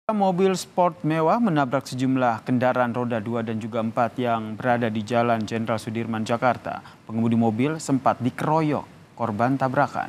Mobil sport mewah menabrak sejumlah kendaraan roda 2 dan juga 4 yang berada di Jalan Jenderal Sudirman, Jakarta. Pengemudi mobil sempat dikeroyok korban tabrakan.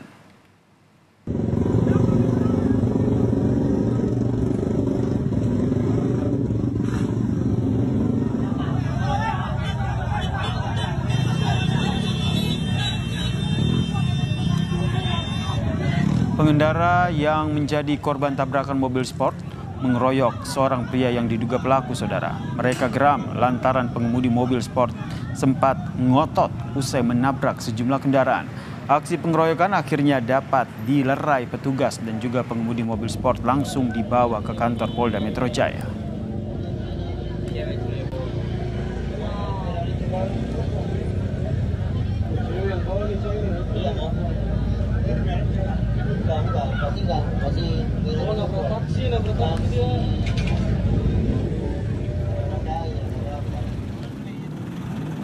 Pengendara yang menjadi korban tabrakan mobil sport mengeroyok seorang pria yang diduga pelaku, saudara. Mereka geram lantaran pengemudi mobil sport sempat ngotot usai menabrak sejumlah kendaraan. Aksi pengeroyokan akhirnya dapat dilerai petugas dan juga pengemudi mobil sport langsung dibawa ke kantor Polda Metro Jaya.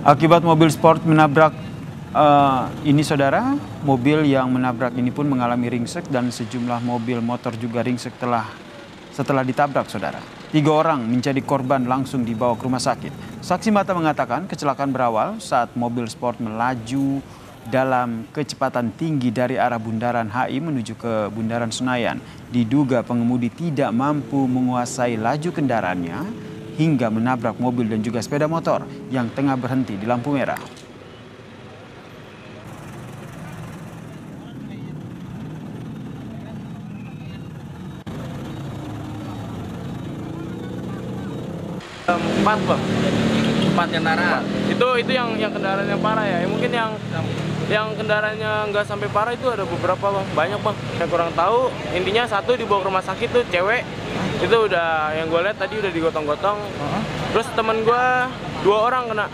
Akibat mobil sport menabrak ini, saudara, mobil yang menabrak ini pun mengalami ringsek dan sejumlah mobil motor juga ringsek setelah ditabrak, saudara. 3 orang menjadi korban langsung dibawa ke rumah sakit. Saksi mata mengatakan kecelakaan berawal saat mobil sport melaju dalam kecepatan tinggi dari arah Bundaran HI menuju ke Bundaran Senayan. Diduga pengemudi tidak mampu menguasai laju kendaraannya hingga menabrak mobil dan juga sepeda motor yang tengah berhenti di lampu merah. Empat, Bang. 4 kendaraan. Itu yang kendaraan yang parah ya. Mungkin yang kendaraannya nggak sampai parah itu ada beberapa, Bang. Banyak, Bang. Saya kurang tahu. Intinya satu dibawa ke rumah sakit tuh cewek. Itu udah yang gue lihat tadi udah digotong-gotong. Terus temen gue 2 orang kena.